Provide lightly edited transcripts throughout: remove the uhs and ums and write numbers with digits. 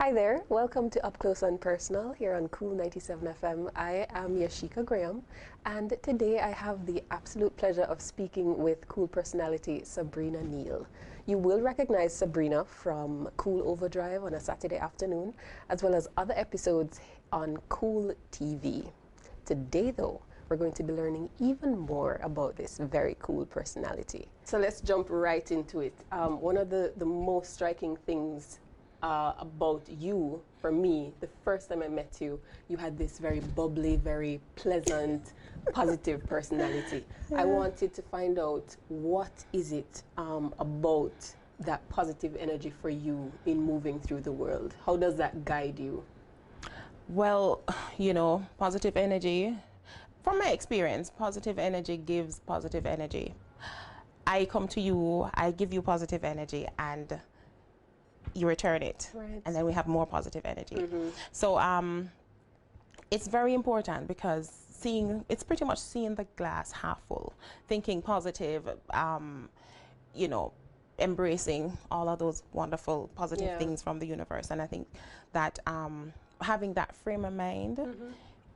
Hi there, welcome to Up Close and Personal here on Kool 97 FM. I am Yashika Graham, and today I have the absolute pleasure of speaking with Kool personality Sabrina Neal. You will recognize Sabrina from Kool Overdrive on a Saturday afternoon, as well as other episodes on Kool TV. Today though, we're going to be learning even more about this very cool personality. So let's jump right into it. One of the most striking things about you, for me, the first time I met you, you had this very bubbly, very pleasant, positive personality. Yeah. I wanted to find out, what is it about that positive energy for you in moving through the world? How does that guide you? Well, you know, positive energy, from my experience, positive energy gives positive energy. I come to you, I give you positive energy, and you return it, right. And then we have more positive energy. Mm-hmm. So it's very important, because it's pretty much seeing the glass half full, thinking positive, you know, embracing all of those wonderful positive things from the universe. And I think that having that frame of mind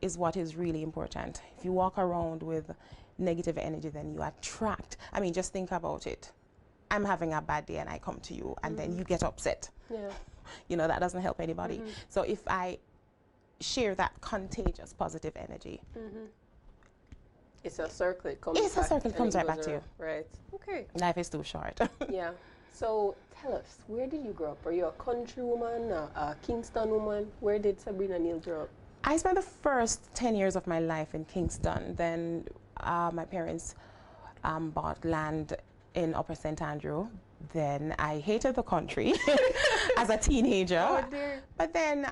is what is really important. If you walk around with negative energy, then you attract. I mean, just think about it. I'm having a bad day and I come to you, and then you get upset. Yeah. You know, that doesn't help anybody. So if I share that contagious positive energy, it's a circle. It comes right back to you. Right. Okay. Life is too short. Yeah. So tell us, where did you grow up? Are you a country woman, a Kingston woman? Where did Sabrina Neal grow up? I spent the first 10 years of my life in Kingston. Then my parents bought land in Upper St. Andrew. Then I hated the country as a teenager. Oh dear. But then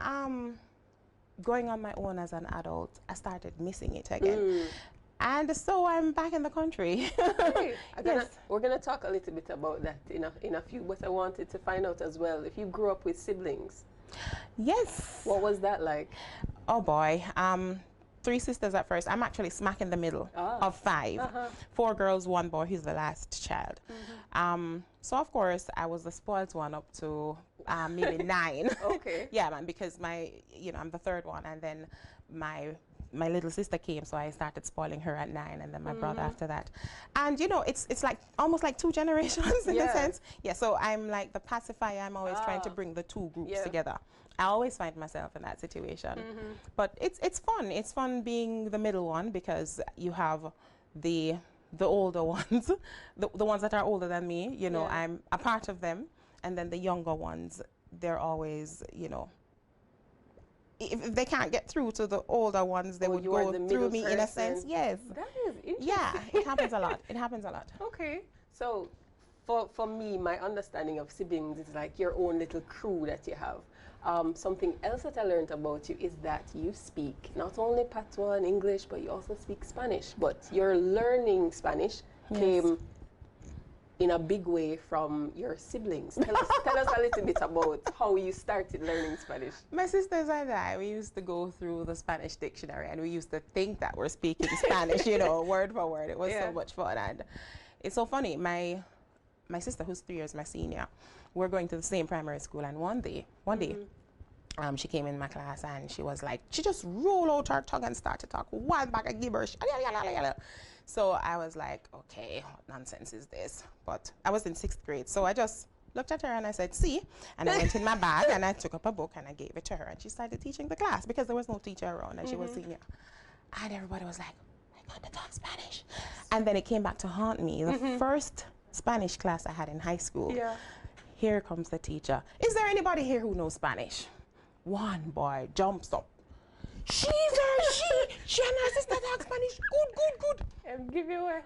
going on my own as an adult, I started missing it again. And so I'm back in the country. Okay. We're gonna talk a little bit about that in a few, but I wanted to find out as well if you grew up with siblings. Yes. What was that like? Oh boy. 3 sisters at first. I'm actually smack in the middle of 5. 4 girls, 1 boy. He's the last child. So of course I was the spoiled one up to maybe 9. Okay. Yeah, man, because I'm the 3rd one, and then my little sister came, so I started spoiling her at 9, and then my brother after that. And you know, it's like almost like 2 generations in a sense. Yeah, so I'm like the pacifier. I'm always trying to bring the 2 groups together. I always find myself in that situation. But it's fun. It's fun being the middle one, because you have the older ones, the ones that are older than me, you know, I'm a part of them, and then the younger ones, they're always, you know, if they can't get through to the older ones, they would go through me in a sense. Yes. That is interesting. Yeah, it happens a lot. It happens a lot. Okay. So for me, my understanding of siblings is like your own little crew that you have. Something else that I learned about you is that you speak not only Patois and English, but you also speak Spanish. But your learning Spanish came in a big way from your siblings. Tell us a little bit about how you started learning Spanish. My sisters and I, we used to go through the Spanish dictionary, and we used to think that we're speaking Spanish, you know, word for word. It was so much fun. And it's so funny. My sister, who's 3 years my senior, we're going to the same primary school, and one day, she came in my class, and she was like, she just rolled out her tongue and started to talk one bag of gibberish. So I was like, okay, what nonsense is this? But I was in 6th grade, so I just looked at her and I said, see, and I went in my bag and I took up a book and I gave it to her, and she started teaching the class, because there was no teacher around, and she was senior. And everybody was like, I got to talk Spanish. And then it came back to haunt me. The first Spanish class I had in high school. Yeah. Here comes the teacher. Is there anybody here who knows Spanish? One boy jumps up. She and her sister talk Spanish. Good. And give you away.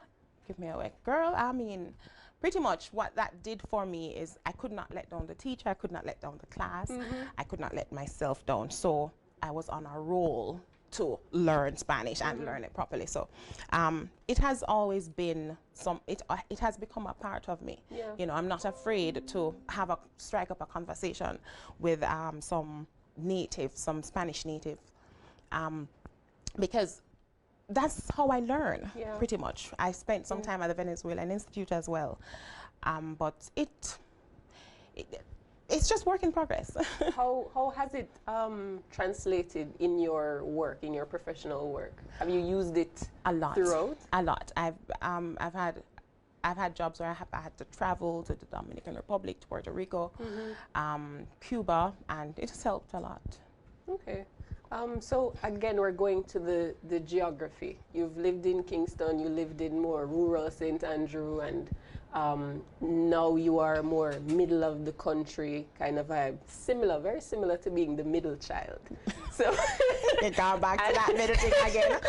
Give me away. Girl, I mean, pretty much what that did for me is I could not let down the teacher. I could not let down the class. I could not let myself down. So I was on a roll to learn Spanish and learn it properly. So it has always been it has become a part of me. Yeah. You know, I'm not afraid to strike up a conversation with some Spanish native, because that's how I learn. Pretty much. I spent some time at the Venezuelan Institute as well, but it's just work in progress. How has it translated in your work, in your professional work? Have you used it A lot. throughout? A lot. I've had jobs where I had to travel to the Dominican Republic, to Puerto Rico, Cuba, and it has helped a lot. Okay. So again, we're going to the geography. You've lived in Kingston, you lived in more rural St. Andrew, and now you are more middle of the country kind of vibe. Similar, very similar to being the middle child. So It got back to that middle thing again.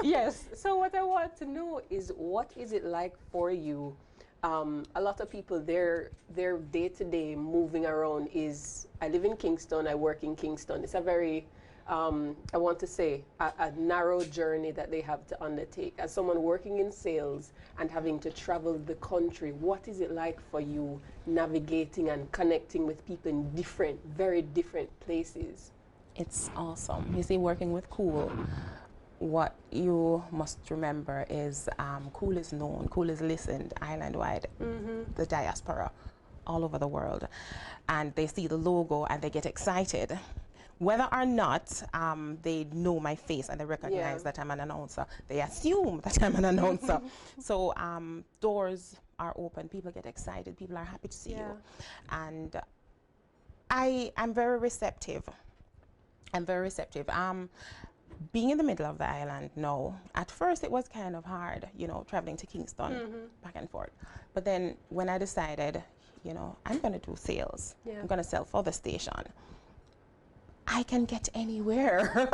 yes. So what I want to know is, what is it like for you? A lot of people, their day-to-day moving around is, I live in Kingston, I work in Kingston. It's a very, I want to say, a narrow journey that they have to undertake. As someone working in sales and having to travel the country, what is it like for you navigating and connecting with people in different, very different places? It's awesome. You see, working with Kool, what you must remember is Kool is known, Kool is listened island-wide, the diaspora, all over the world. And they see the logo and they get excited. Whether or not they know my face and they recognize that I'm an announcer, they assume that I'm an announcer. So doors are open, people get excited, people are happy to see you. And I'm very receptive. I'm very receptive. Being in the middle of the island, no. At first it was kind of hard, you know, traveling to Kingston back and forth. But then when I decided, you know, I'm going to do sales, I'm going to sell for the station, I can get anywhere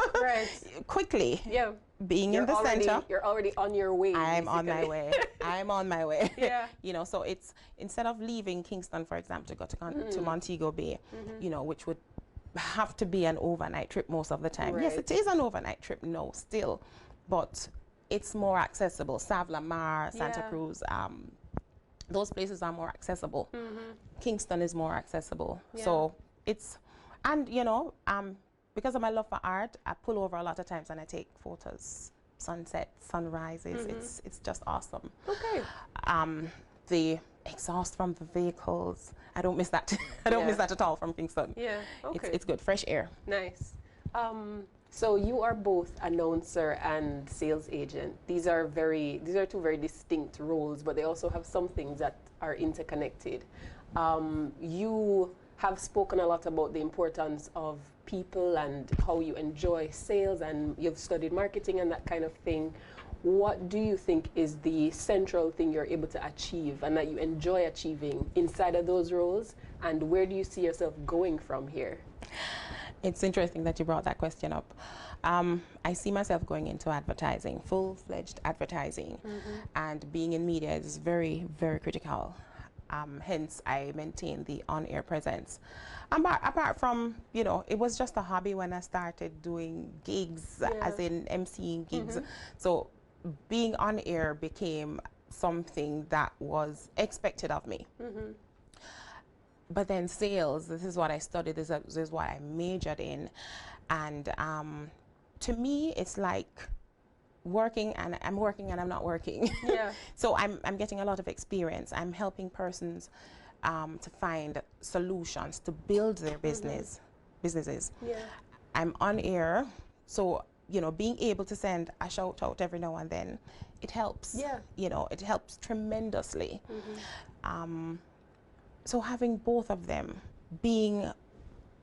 quickly. Yeah. Being in the center. You're already on your way. I'm on my basically. way. I'm on my way. Yeah. You know, so it's, instead of leaving Kingston, for example, to go to Montego Bay, you know, which would have to be an overnight trip most of the time. Yes, it is an overnight trip, no, still, but it's more accessible. Savla Mar, Santa Cruz, those places are more accessible. Kingston is more accessible. So it's, and you know, because of my love for art, I pull over a lot of times and I take photos, sunsets, sunrises. It's just awesome. Okay. The exhaust from the vehicles, I don't miss that. I don't miss that at all from Kingston. Yeah. Okay. It's good, fresh air. Nice. So you are both announcer and sales agent. These are two very distinct roles, but they also have some things that are interconnected. You have spoken a lot about the importance of people and how you enjoy sales, and you've studied marketing and that kind of thing. What do you think is the central thing you're able to achieve and that you enjoy achieving inside of those roles, and where do you see yourself going from here? It's interesting that you brought that question up. I see myself going into advertising, full-fledged advertising, and being in media is very, very critical. Hence, I maintain the on-air presence. Apart from, you know, it was just a hobby when I started doing gigs, as in emceeing gigs. So being on air became something that was expected of me. But then sales, this is what I studied, this is what I majored in. And to me, it's like working, and I'm working and I'm not working. Yeah. So I'm getting a lot of experience. I'm helping persons to find solutions to build their businesses. Yeah. I'm on air, so you know, being able to send a shout out every now and then, it helps. Yeah. You know, it helps tremendously. So having both of them, being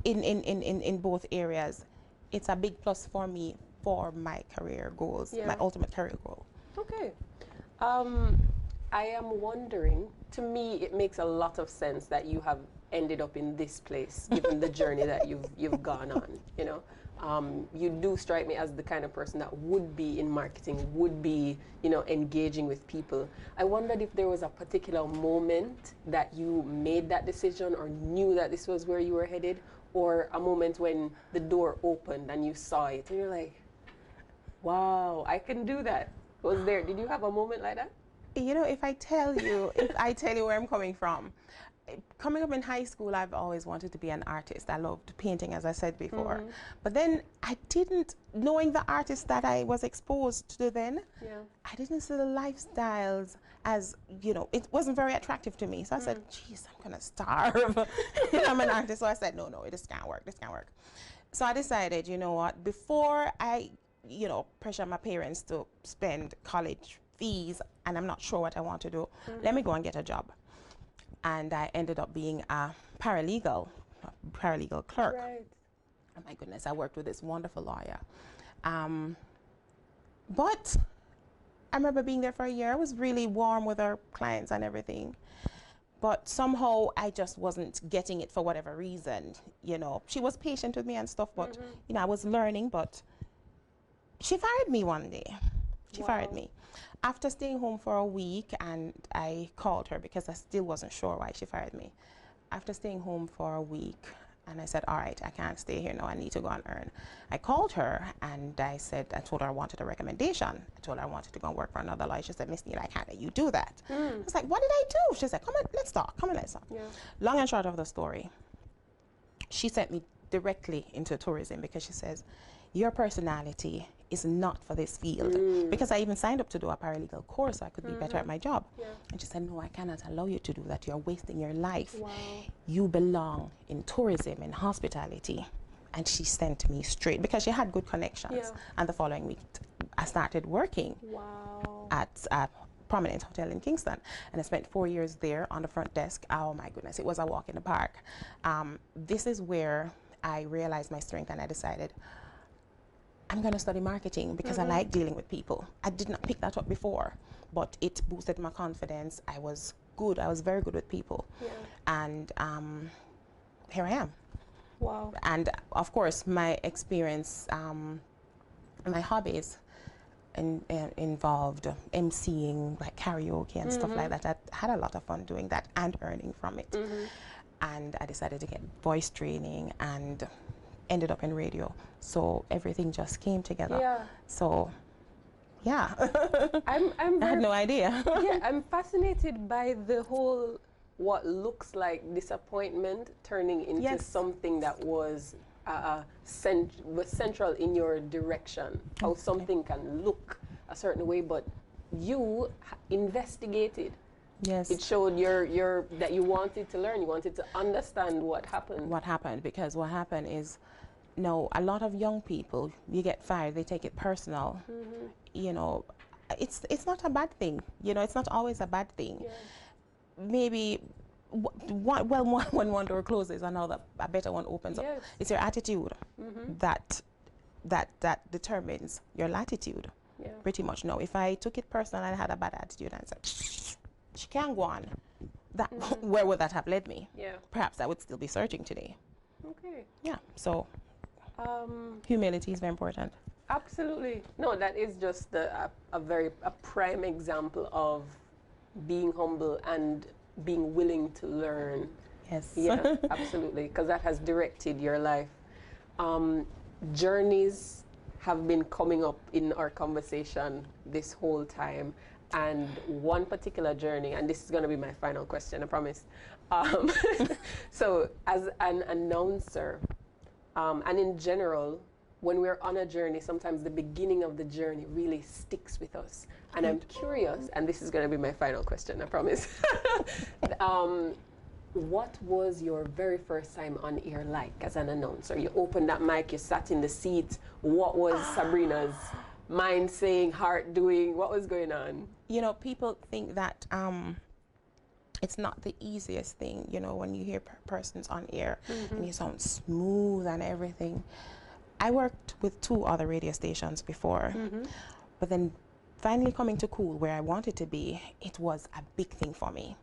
in both areas, it's a big plus for me for my career goals, my ultimate career goal. Okay. I am wondering, to me, it makes a lot of sense that you have ended up in this place, given the journey that you've gone on, you know. You do strike me as the kind of person that would be in marketing, would be, you know, engaging with people. I wondered if there was a particular moment that you made that decision or knew that this was where you were headed, or a moment when the door opened and you saw it and you're like, wow, I can do that. Did you have a moment like that? You know, if I tell you where I'm coming from, coming up in high school, I've always wanted to be an artist. I loved painting, as I said before. But then I didn't, knowing the artists that I was exposed to then, I didn't see the lifestyles as, you know, it wasn't very attractive to me. So I said, geez, I'm going to starve. I'm an artist. So I said, no, this can't work. This can't work. So I decided, you know what, before I, you know, pressure my parents to spend college fees and I'm not sure what I want to do, let me go and get a job. And I ended up being a paralegal clerk. Right. Oh my goodness, I worked with this wonderful lawyer. But I remember being there for a year. I was really warm with our clients and everything. But somehow I just wasn't getting it for whatever reason. You know, she was patient with me and stuff, but, you know, I was learning, but she fired me one day. She fired me. After staying home for a week, and I called her because I still wasn't sure why she fired me. After staying home for a week, and I said, all right, I can't stay here now, I need to go and earn. I called her and I told her I wanted a recommendation. I told her I wanted to go and work for another lawyer. She said, Miss Neal, how can you do that? I was like, what did I do? She said, come on, let's talk, come on, let's talk. Long and short of the story, she sent me directly into tourism because she says, your personality is not for this field. Because I even signed up to do a paralegal course so I could be better at my job. And she said, no, I cannot allow you to do that. You're wasting your life. You belong in tourism and hospitality. And she sent me straight because she had good connections. And the following week, I started working at a prominent hotel in Kingston. And I spent 4 years there on the front desk. Oh my goodness, it was a walk in the park. This is where I realized my strength and I decided, I'm going to study marketing because I like dealing with people. I did not pick that up before, but it boosted my confidence. I was good. I was very good with people. And here I am. Wow. And of course, my experience, my hobbies involved emceeing, like karaoke and stuff like that. I had a lot of fun doing that and earning from it. And I decided to get voice training and ended up in radio. So everything just came together. So, yeah. I had no idea. I'm fascinated by the whole, what looks like disappointment turning into something that was central in your direction. How something can look a certain way, but you investigated. It showed that you wanted to learn, you wanted to understand what happened. What happened, because what happened is, no, a lot of young people, you get fired, they take it personal. You know, it's not a bad thing. You know, it's not always a bad thing. Maybe when one door closes, another, a better one opens up. It's your attitude that determines your latitude. Pretty much. No, if I took it personal and I had a bad attitude and said, she can't go on, that where would that have led me? Perhaps I would still be searching today. So humility is very important. Absolutely. No, that is just a prime example of being humble and being willing to learn. Absolutely, because that has directed your life. Journeys have been coming up in our conversation this whole time, and one particular journey, and this is going to be my final question, I promise. So as an announcer, and in general, when we're on a journey, sometimes the beginning of the journey really sticks with us. And I'm curious, and this is going to be my final question, I promise. What was your very first time on air like as an announcer? You opened that mic, you sat in the seat. What was Sabrina's mind saying, heart doing? What was going on? You know, people think that it's not the easiest thing, you know, when you hear persons on air and you sound smooth and everything. I worked with 2 other radio stations before, but then finally coming to Kool, where I wanted to be, it was a big thing for me.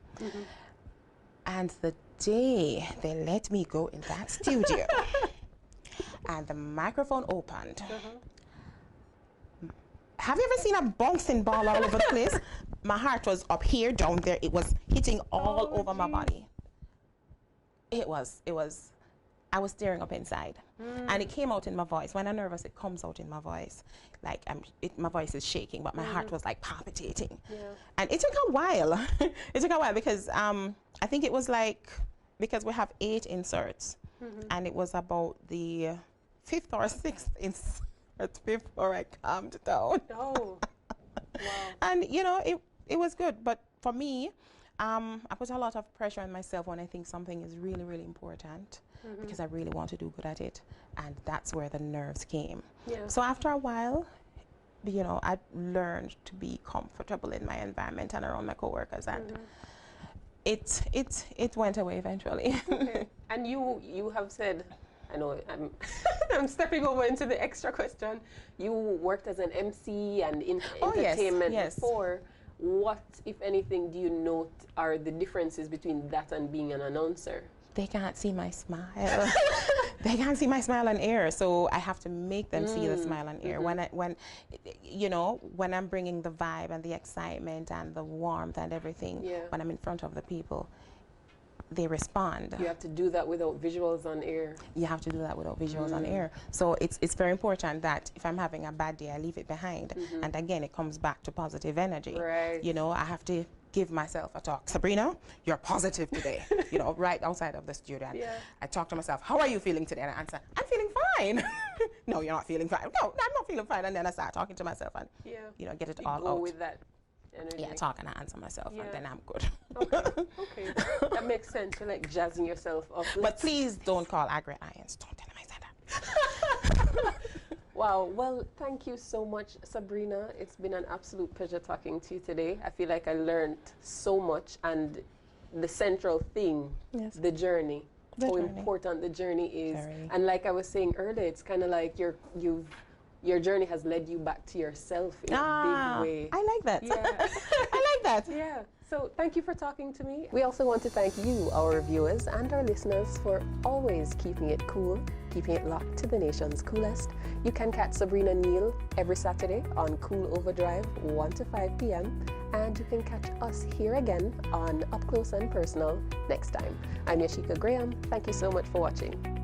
And the day they let me go in that studio and the microphone opened, have you ever seen a bouncing ball all over the place? My heart was up here, down there. It was hitting all over my body. It was, I was tearing up inside. And it came out in my voice. When I'm nervous, it comes out in my voice. Like my voice is shaking, but my heart was like palpitating. Yeah. And it took a while. It took a while because I think it was like, because we have 8 inserts, and it was about the 5th or 6th insert before I calmed down. Oh, wow. And you know, it was good, but for me, I put a lot of pressure on myself when I think something is really, really important, because I really want to do good at it, and that's where the nerves came. Yeah. So after a while, you know, I learned to be comfortable in my environment and around my coworkers, and it went away eventually. Okay. And you have said, I know I'm I'm stepping over into the extra question. You worked as an MC and in entertainment before. What, if anything, do you note are the differences between that and being an announcer? They can't see my smile. They can't see my smile on air, so I have to make them see the smile on air. When you know, when I'm bringing the vibe and the excitement and the warmth and everything, when I'm in front of the people, they respond. You have to do that without visuals on air. You have to do that without visuals on air. So it's very important that if I'm having a bad day, I leave it behind. And again, it comes back to positive energy. Right. You know, I have to give myself a talk. Sabrina, you're positive today. You know, right outside of the studio. And I talk to myself, how are you feeling today? And I answer, I'm feeling fine. No, you're not feeling fine. No, I'm not feeling fine. And then I start talking to myself and, you know, get it all out. With that energy. Yeah, talk and I answer myself, and then I'm good. Okay. That makes sense. You're like jazzing yourself up. But please don't call Agri Irons. Don't tell them I said that. Wow. Well, thank you so much, Sabrina. It's been an absolute pleasure talking to you today. I feel like I learned so much, and the central thing, the journey. How important the journey is. And like I was saying earlier, it's kind of like your journey has led you back to yourself in a big way. I like that. Yeah. I like that. Yeah. So thank you for talking to me. We also want to thank you, our viewers and our listeners, for always keeping it cool, keeping it locked to the nation's coolest. You can catch Sabrina Neal every Saturday on Kool Overdrive, 1 to 5 p.m. And you can catch us here again on Up Close and Personal next time. I'm Yashika Graham. Thank you so much for watching.